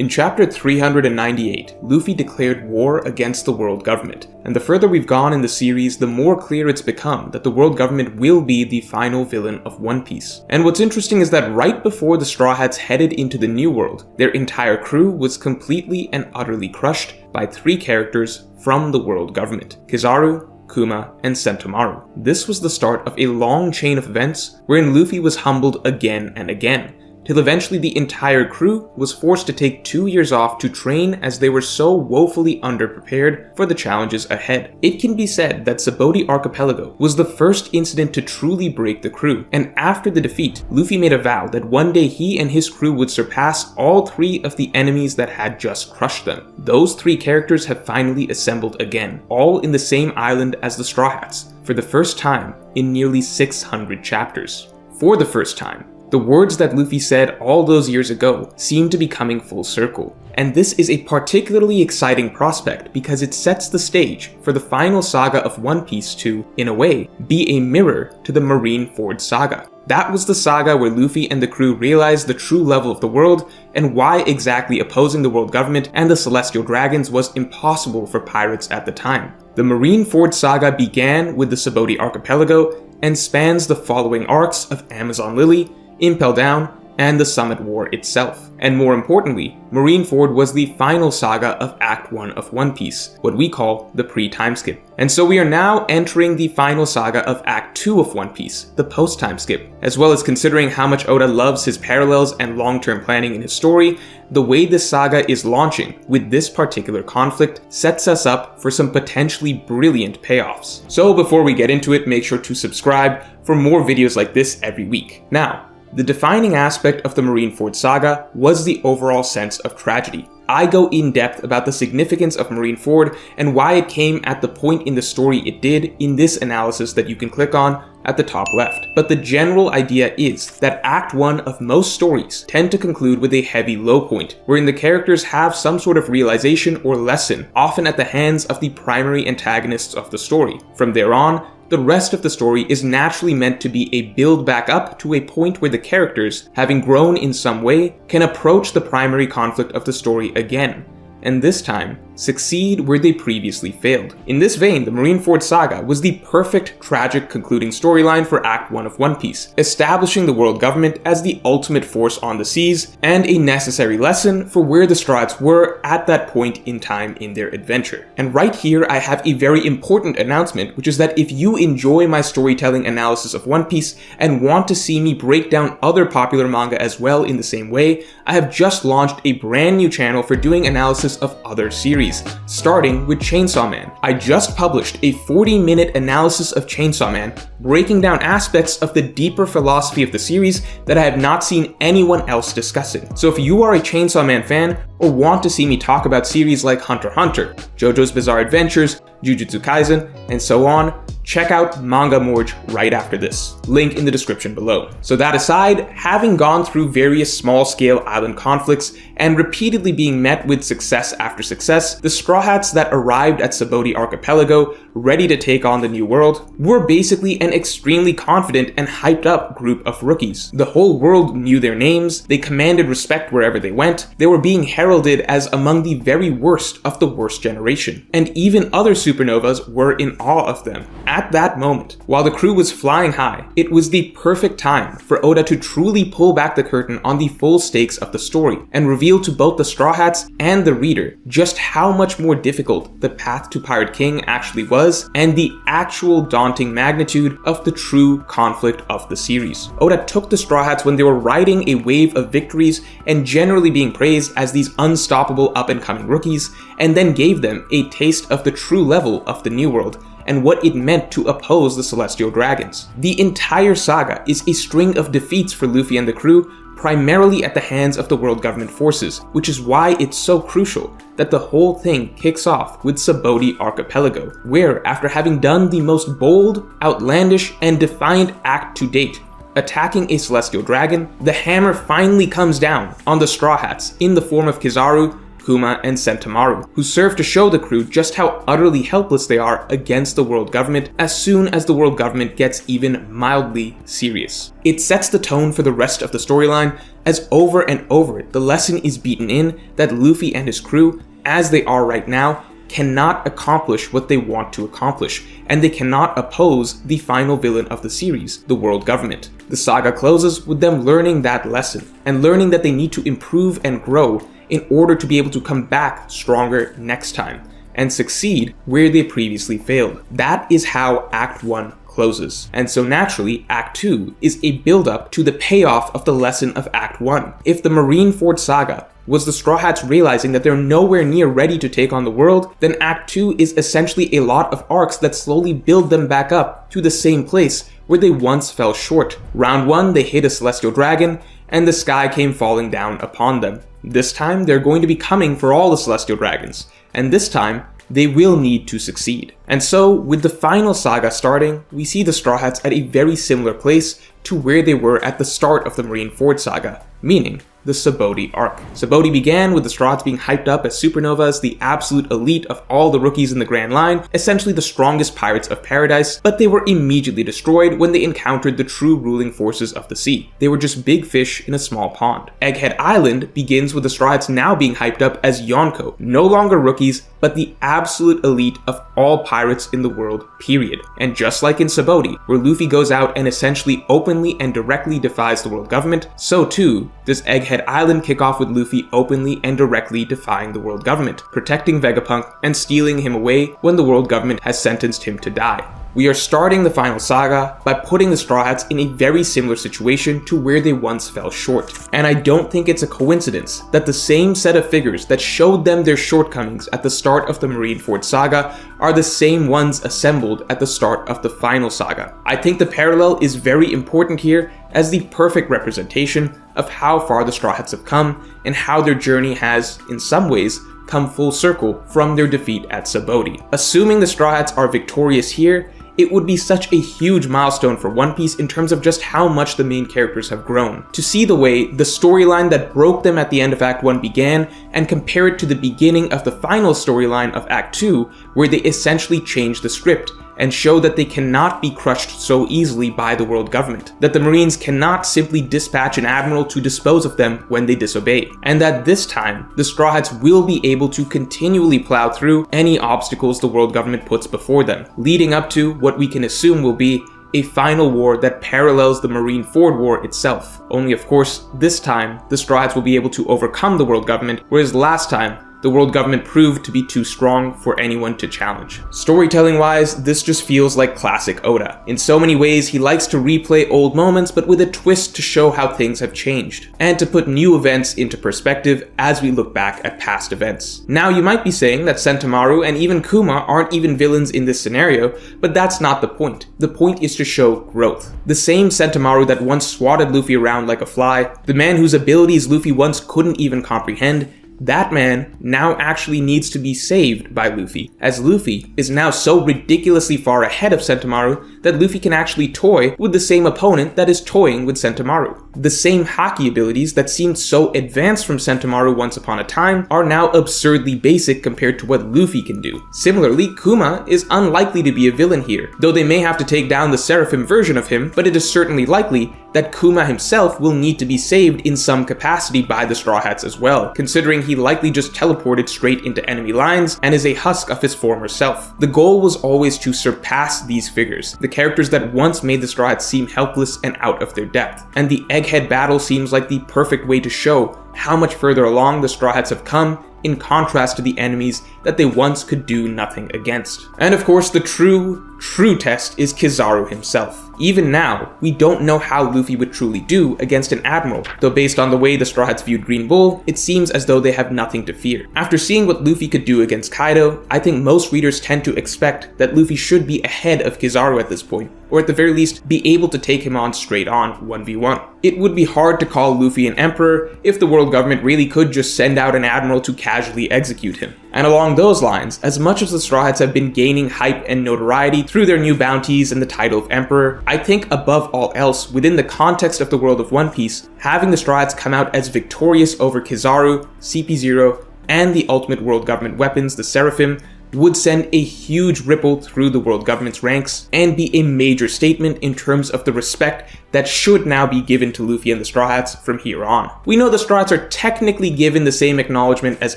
In chapter 398, Luffy declared war against the world government, and the further we've gone in the series, the more clear it's become that the world government will be the final villain of One Piece. And what's interesting is that right before the Straw Hats headed into the New World, their entire crew was completely and utterly crushed by 3 characters from the world government: Kizaru, Kuma, and Sentomaru. This was the start of a long chain of events wherein Luffy was humbled again and again, till eventually the entire crew was forced to take 2 years off to train as they were so woefully underprepared for the challenges ahead. It can be said that Sabaody Archipelago was the first incident to truly break the crew, and after the defeat, Luffy made a vow that one day he and his crew would surpass all 3 of the enemies that had just crushed them. Those 3 characters have finally assembled again, all in the same island as the Straw Hats, for the first time in nearly 600 chapters. For the first time, the words that Luffy said all those years ago seem to be coming full circle. And this is a particularly exciting prospect because it sets the stage for the final saga of One Piece to, in a way, be a mirror to the Marineford saga. That was the saga where Luffy and the crew realized the true level of the world and why exactly opposing the world government and the Celestial Dragons was impossible for pirates at the time. The Marineford saga began with the Sabaody Archipelago and spans the following arcs of Amazon Lily, Impel Down, and the Summit War itself. And more importantly, Marineford was the final saga of Act 1 of One Piece, what we call the pre-time skip. And so we are now entering the final saga of Act 2 of One Piece, the post-time skip. As well as considering how much Oda loves his parallels and long-term planning in his story, the way this saga is launching with this particular conflict sets us up for some potentially brilliant payoffs. So before we get into it, make sure to subscribe for more videos like this every week. Now, the defining aspect of the Marineford saga was the overall sense of tragedy. I go in depth about the significance of Marineford and why it came at the point in the story it did in this analysis that you can click on at the top left. But the general idea is that Act 1 of most stories tend to conclude with a heavy low point, wherein the characters have some sort of realization or lesson, often at the hands of the primary antagonists of the story. From there on, the rest of the story is naturally meant to be a build back up to a point where the characters, having grown in some way, can approach the primary conflict of the story again, and this time, succeed where they previously failed. In this vein, the Marineford saga was the perfect tragic concluding storyline for Act 1 of One Piece, establishing the world government as the ultimate force on the seas, and a necessary lesson for where the Straw Hats were at that point in time in their adventure. And right here, I have a very important announcement, which is that if you enjoy my storytelling analysis of One Piece and want to see me break down other popular manga as well in the same way, I have just launched a brand new channel for doing analysis of other series, starting with Chainsaw Man. I just published a 40-minute analysis of Chainsaw Man, breaking down aspects of the deeper philosophy of the series that I have not seen anyone else discussing. So if you are a Chainsaw Man fan, or want to see me talk about series like Hunter x Hunter, JoJo's Bizarre Adventures, Jujutsu Kaisen, and so on, check out Manga Morge right after this. Link in the description below. So that aside, having gone through various small-scale island conflicts and repeatedly being met with success after success, the Straw Hats that arrived at Sabaody Archipelago, ready to take on the New World, were basically an extremely confident and hyped up group of rookies. The whole world knew their names, they commanded respect wherever they went, they were being heralded as among the very worst of the worst generation, and even other supernovas were in awe of them. At that moment, while the crew was flying high, it was the perfect time for Oda to truly pull back the curtain on the full stakes of the story and reveal to both the Straw Hats and the reader just how much more difficult the path to Pirate King actually was and the actual daunting magnitude of the true conflict of the series. Oda took the Straw Hats when they were riding a wave of victories and generally being praised as these unstoppable up-and-coming rookies, and then gave them a taste of the true level of the New World and what it meant to oppose the Celestial Dragons. The entire saga is a string of defeats for Luffy and the crew, primarily at the hands of the world government forces, which is why it's so crucial that the whole thing kicks off with Sabaody Archipelago, where after having done the most bold, outlandish, and defiant act to date, attacking a Celestial Dragon, the hammer finally comes down on the Straw Hats in the form of Kizaru, Kuma, and Sentomaru, who serve to show the crew just how utterly helpless they are against the world government as soon as the world government gets even mildly serious. It sets the tone for the rest of the storyline, as over and over the lesson is beaten in that Luffy and his crew, as they are right now, cannot accomplish what they want to accomplish, and they cannot oppose the final villain of the series, the world government. The saga closes with them learning that lesson, and learning that they need to improve and grow in order to be able to come back stronger next time, and succeed where they previously failed. That is how Act 1 closes. And so naturally, Act 2 is a build-up to the payoff of the lesson of Act 1. If the Marineford saga was the Straw Hats realizing that they're nowhere near ready to take on the world, then Act 2 is essentially a lot of arcs that slowly build them back up to the same place where they once fell short. Round 1, they hit a celestial dragon, and the sky came falling down upon them. This time, they're going to be coming for all the celestial dragons, and this time, they will need to succeed. And so, with the final saga starting, we see the Straw Hats at a very similar place to where they were at the start of the Marineford saga, meaning the Sabaody arc. Sabaody began with the Straw Hats being hyped up as supernovas, the absolute elite of all the rookies in the Grand Line, essentially the strongest pirates of paradise, but they were immediately destroyed when they encountered the true ruling forces of the sea. They were just big fish in a small pond. Egghead Island begins with the Straw Hats now being hyped up as Yonko, no longer rookies, but the absolute elite of all pirates in the world, period. And just like in Sabaody, where Luffy goes out and essentially openly and directly defies the world government, so too does Egghead Island kick off with Luffy openly and directly defying the world government, protecting Vegapunk and stealing him away when the world government has sentenced him to die. We are starting the final saga by putting the Straw Hats in a very similar situation to where they once fell short. And I don't think it's a coincidence that the same set of figures that showed them their shortcomings at the start of the Marineford saga are the same ones assembled at the start of the final saga. I think the parallel is very important here as the perfect representation of how far the Straw Hats have come and how their journey has, in some ways, come full circle from their defeat at Sabaody. Assuming the Straw Hats are victorious here, it would be such a huge milestone for One Piece in terms of just how much the main characters have grown. To see the way the storyline that broke them at the end of Act 1 began and compare it to the beginning of the final storyline of Act 2, where they essentially changed the script and show that they cannot be crushed so easily by the world government, that the Marines cannot simply dispatch an admiral to dispose of them when they disobey, and that this time, the Straw Hats will be able to continually plow through any obstacles the world government puts before them, leading up to what we can assume will be a final war that parallels the Marineford War itself. Only of course, this time, the Straw Hats will be able to overcome the world government, whereas last time, the world government proved to be too strong for anyone to challenge. Storytelling-wise, this just feels like classic Oda. In so many ways, he likes to replay old moments, but with a twist to show how things have changed, and to put new events into perspective as we look back at past events. Now, you might be saying that Sentomaru and even Kuma aren't even villains in this scenario, but that's not the point. The point is to show growth. The same Sentomaru that once swatted Luffy around like a fly, the man whose abilities Luffy once couldn't even comprehend, that man now actually needs to be saved by Luffy, as Luffy is now so ridiculously far ahead of Sentomaru that Luffy can actually toy with the same opponent that is toying with Sentomaru. The same haki abilities that seemed so advanced from Sentomaru once upon a time are now absurdly basic compared to what Luffy can do. Similarly, Kuma is unlikely to be a villain here, though they may have to take down the Seraphim version of him, but it is certainly likely that Kuma himself will need to be saved in some capacity by the Straw Hats as well, considering he likely just teleported straight into enemy lines and is a husk of his former self. The goal was always to surpass these figures, the characters that once made the Straw Hats seem helpless and out of their depth, and the Egghead battle seems like the perfect way to show how much further along the Straw Hats have come in contrast to the enemies that they once could do nothing against. And of course, the true test is Kizaru himself. Even now, we don't know how Luffy would truly do against an admiral, though based on the way the Straw Hats viewed Green Bull, it seems as though they have nothing to fear. After seeing what Luffy could do against Kaido, I think most readers tend to expect that Luffy should be ahead of Kizaru at this point, or at the very least, be able to take him on straight on 1v1. It would be hard to call Luffy an emperor if the world government really could just send out an admiral to casually execute him. And along those lines, as much as the Straw Hats have been gaining hype and notoriety through their new bounties and the title of Emperor, I think above all else, within the context of the world of One Piece, having the Straw Hats come out as victorious over Kizaru, CP0, and the ultimate world government weapons, the seraphim, would send a huge ripple through the world government's ranks and be a major statement in terms of the respect that should now be given to Luffy and the Straw Hats from here on. We know the Straw Hats are technically given the same acknowledgement as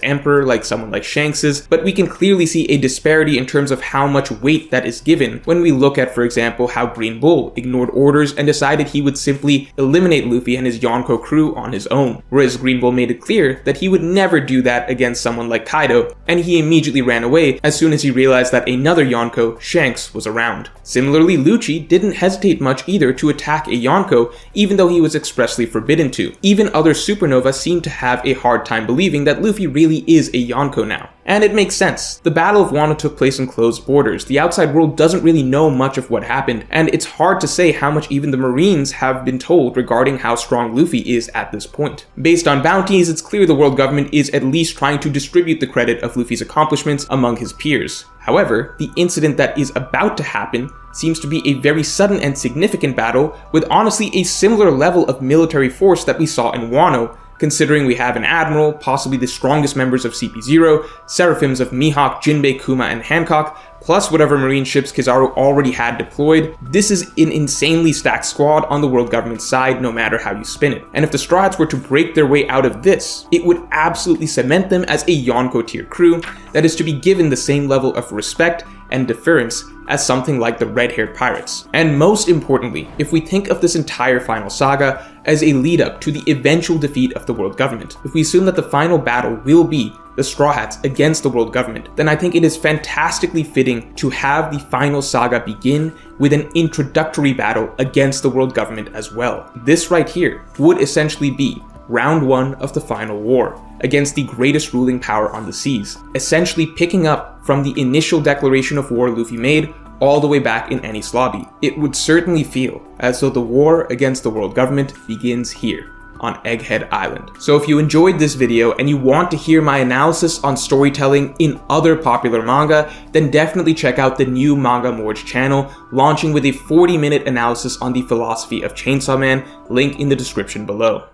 Emperor, like someone like Shanks's, but we can clearly see a disparity in terms of how much weight that is given when we look at, for example, how Green Bull ignored orders and decided he would simply eliminate Luffy and his Yonko crew on his own, whereas Green Bull made it clear that he would never do that against someone like Kaido, and he immediately ran away as soon as he realized that another Yonko, Shanks, was around. Similarly, Lucci didn't hesitate much either to attack a Yonko, even though he was expressly forbidden to. Even other Supernova seem to have a hard time believing that Luffy really is a Yonko now. And it makes sense. The Battle of Wano took place in closed borders. The outside world doesn't really know much of what happened, and it's hard to say how much even the Marines have been told regarding how strong Luffy is at this point. Based on bounties, it's clear the world government is at least trying to distribute the credit of Luffy's accomplishments among his peers. However, the incident that is about to happen seems to be a very sudden and significant battle with honestly a similar level of military force that we saw in Wano, considering we have an admiral, possibly the strongest members of CP0, seraphims of Mihawk, Jinbei, Kuma, and Hancock, plus whatever marine ships Kizaru already had deployed. This is an insanely stacked squad on the world government side, no matter how you spin it. And if the Straw Hats were to break their way out of this, it would absolutely cement them as a Yonko tier crew that is to be given the same level of respect and deference as something like the red-haired pirates. And most importantly, if we think of this entire final saga as a lead-up to the eventual defeat of the world government, if we assume that the final battle will be the Straw Hats against the world government, then I think it is fantastically fitting to have the final saga begin with an introductory battle against the world government as well. This right here would essentially be round 1 of the final war against the greatest ruling power on the seas, essentially picking up from the initial declaration of war Luffy made all the way back in Enies Lobby. It would certainly feel as though the war against the world government begins here on Egghead Island. So if you enjoyed this video and you want to hear my analysis on storytelling in other popular manga, then definitely check out the new Manga Morge channel, launching with a 40-minute analysis on the philosophy of Chainsaw Man, link in the description below.